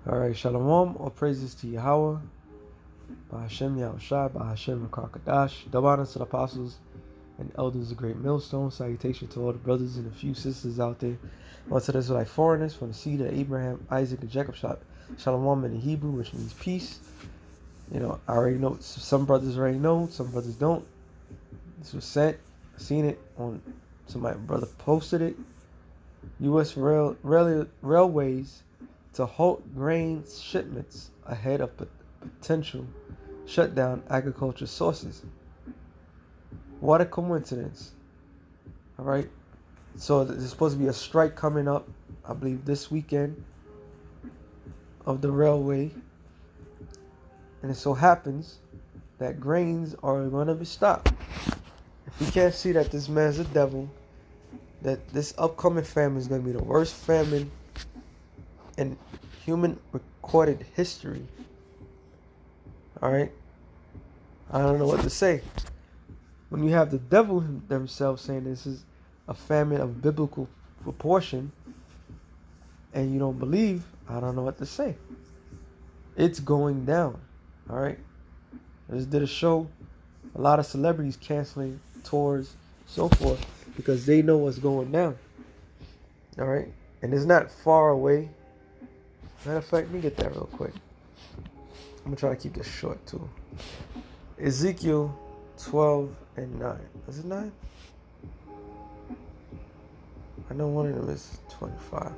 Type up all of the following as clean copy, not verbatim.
Alright, Shalom, all praises to Yahweh, by Hashem Yahushua, by Hashem Rakakadash, double honors to the apostles and elders of Great Millstone, salutation to all the brothers and a few sisters out there. Onto the Israelite foreigners from the seed of Abraham, Isaac, and Jacob. Shalom in the Hebrew, which means peace. You know, I already know, some brothers already know, some brothers don't. This was sent, I seen it on, somebody, brother posted it. U.S. railways to halt grain shipments ahead of potential shutdown agriculture sources. What a coincidence. All right. So there's supposed to be a strike coming up, I believe this weekend, of the railway. And it so happens that grains are going to be stopped. If we can't see that this man's a devil, that this upcoming famine is going to be the worst famine in human recorded history. All right, I don't know what to say. When you have the devil themselves saying this is a famine of biblical proportion, and you don't believe, I don't know what to say. It's going down. All right, I just did a show. A lot of celebrities canceling tours, so forth, because they know what's going down. All right, and it's not far away. Matter of fact, let me get that real quick. I'm going to try to keep this short too. Ezekiel 12 and 9. Is it 9? I know one of them is 25.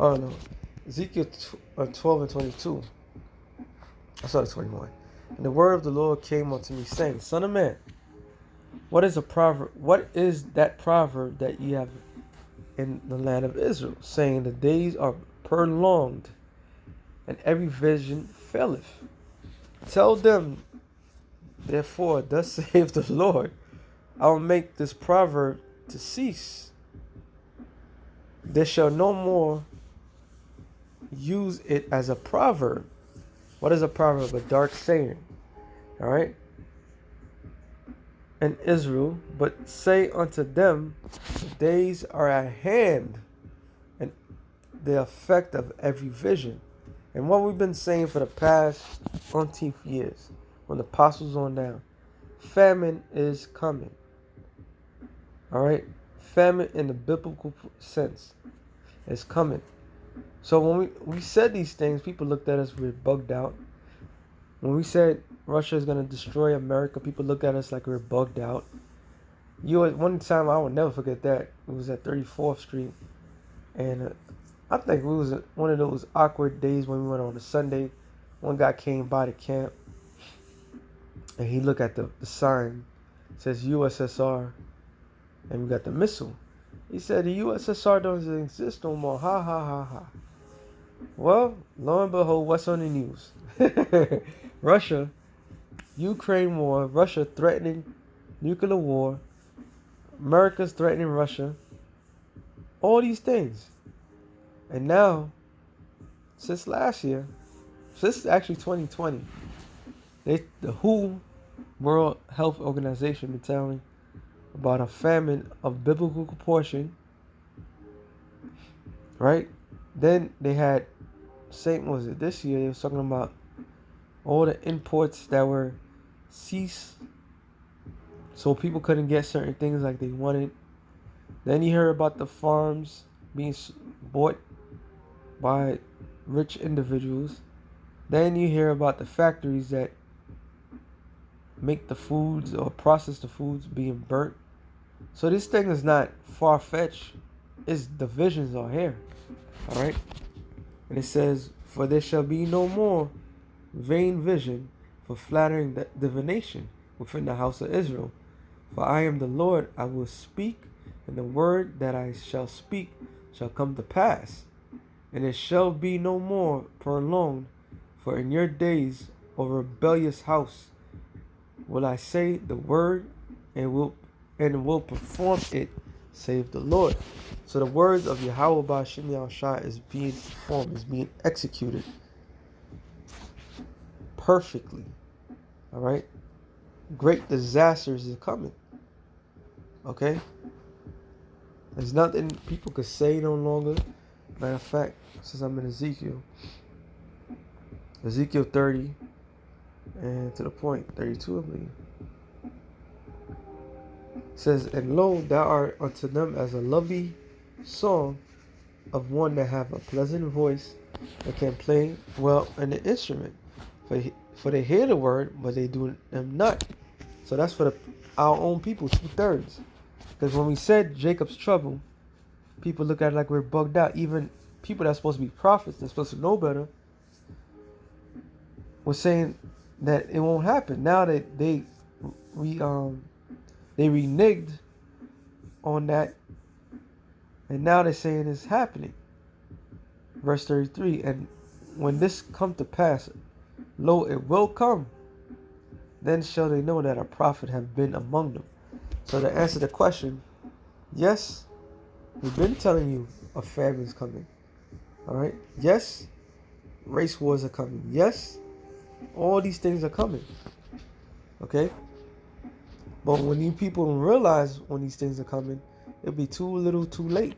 Oh no. Ezekiel 12 and 22. I saw the 21. And the word of the Lord came unto me, saying, Son of man, what is a proverb? What is that proverb that you have in the land of Israel, saying the days are prolonged and every vision faileth? Tell them, therefore, thus saith the Lord, I will make this proverb to cease. They shall no more use it as a proverb. What is a proverb? A dark saying. All right. In Israel, but say unto them, the days are at hand, and the effect of every vision. And what we've been saying for the past 20 years, when the apostles on down, famine is coming. All right, famine in the biblical sense is coming. So when we said these things, people looked at us, we were bugged out. When we said Russia is going to destroy America, people look at us like we're bugged out. One time, I will never forget that. It was at 34th Street. And I think it was one of those awkward days when we went on a Sunday. One guy came by the camp. And he looked at the sign. It says USSR. And we got the missile. He said the USSR doesn't exist no more. Ha, ha, ha, ha. Well, lo and behold, what's on the news? Russia, Ukraine war, Russia threatening nuclear war, America's threatening Russia, all these things. And now, since last year, since actually 2020, the WHO, World Health Organization, been telling about a famine of biblical proportion, right? Then they had, this year, they were talking about all the imports that were ceased, so people couldn't get certain things like they wanted. Then you hear about the farms being bought by rich individuals. Then you hear about the factories that make the foods or process the foods being burnt. So this thing is not far-fetched. Its divisions are here. All right. And it says, for there shall be no more vain vision for flattering divination within the house of Israel. For I am the Lord, I will speak, and the word that I shall speak shall come to pass. And it shall be no more prolonged, for in your days, O rebellious house, will I say the word, and will perform it, save the Lord. So the words of Yahweh Ba'Shem Yahushua is being performed, is being executed perfectly. All right? Great disasters are coming. Okay? There's nothing people could say no longer. Matter of fact, since I'm in Ezekiel 30, and to the point, 32, I believe. It says, and lo, thou art unto them as a lovely song of one that have a pleasant voice and can play well an instrument. For they hear the word, but they do them not. So that's for our own people, 2/3. Because when we said Jacob's trouble, people look at it like we're bugged out. Even people that's supposed to be prophets, they're supposed to know better, were saying that it won't happen. Now that they reneged on that, and now they're saying it's happening. Verse 33, and when this come to pass, lo, it will come. Then shall they know that a prophet have been among them. So to answer the question, yes, we've been telling you a famine is coming. All right. Yes, race wars are coming. Yes, all these things are coming. Okay. But when you people don't realize when these things are coming, it'll be too little, too late.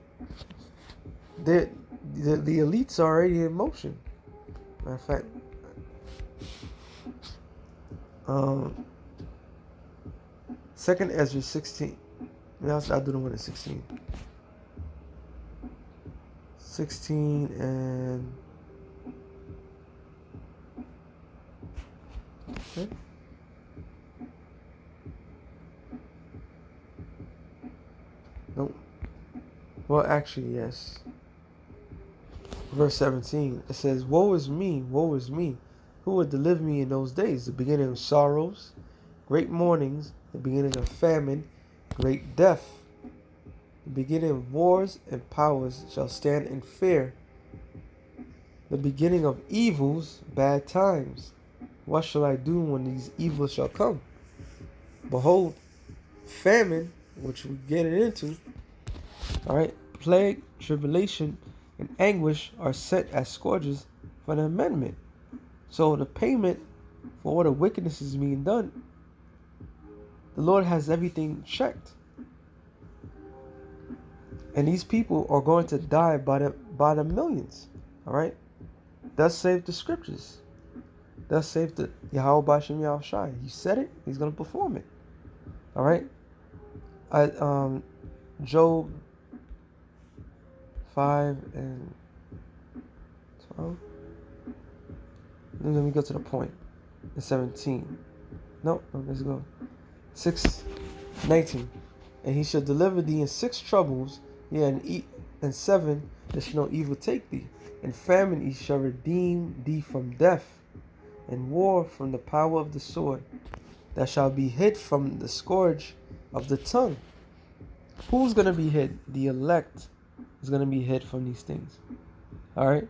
The elites are already in motion. Matter of fact, Second Ezra 16. I'll do the one at 16. 16 and okay. Nope. Well, actually, yes. Verse 17. It says, woe is me, who would deliver me in those days? The beginning of sorrows, great mournings, the beginning of famine, great death. The beginning of wars and powers shall stand in fear. The beginning of evils, bad times. What shall I do when these evils shall come? Behold, famine, which we're getting into, all right, plague, tribulation, and anguish are set as scourges for the amendment. So the payment for all the wickedness is being done, the Lord has everything checked. And these people are going to die by the millions. All right? Thus save the scriptures. Thus save the Yahweh Bashem Yahushai. He said it, he's going to perform it. All right? Job 5 and 12. Let me go to the point. 17. No, let's go. 6:19. And he shall deliver thee in 6 troubles, yea, and 7 there shall no evil take thee. In famine he shall redeem thee from death, and war from the power of the sword. That shall be hid from the scourge of the tongue. Who's going to be hid? The elect is going to be hid from these things. All right?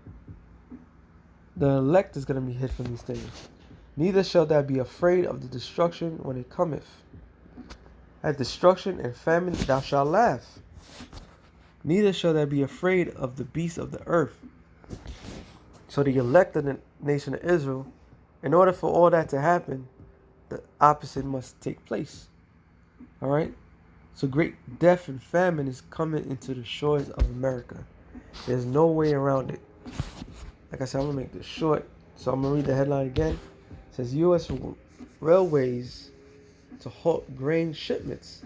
The elect is going to be hid from these things. Neither shall thou be afraid of the destruction when it cometh. At destruction and famine thou shalt laugh. Neither shall thou be afraid of the beasts of the earth. So the elect of the nation of Israel, in order for all that to happen, the opposite must take place. All right? So great death and famine is coming into the shores of America. There's no way around it. Like I said, I'm going to make this short. So I'm going to read the headline again. It says, U.S. railways to halt grain shipments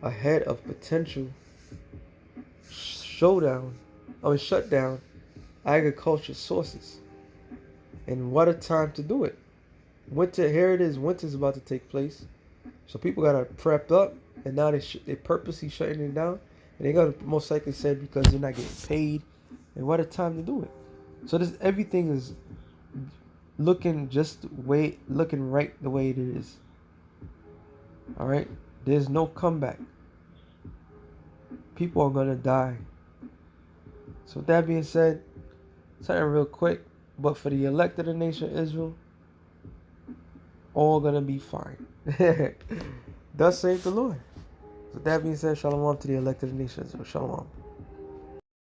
ahead of potential shutdown agriculture sources. And what a time to do it. Winter, here it is. Winter's about to take place. So people got to prep up. And now they purposely shutting it down. And they're going to most likely say because they're not getting paid. And what a time to do it. So everything is looking right the way it is. All right? There's no comeback. People are going to die. So with that being said, something real quick. But for the elect of the nation of Israel, all going to be fine. Thus saith the Lord. So with that being said, shalom to the elect of the nation of Israel. Shalom.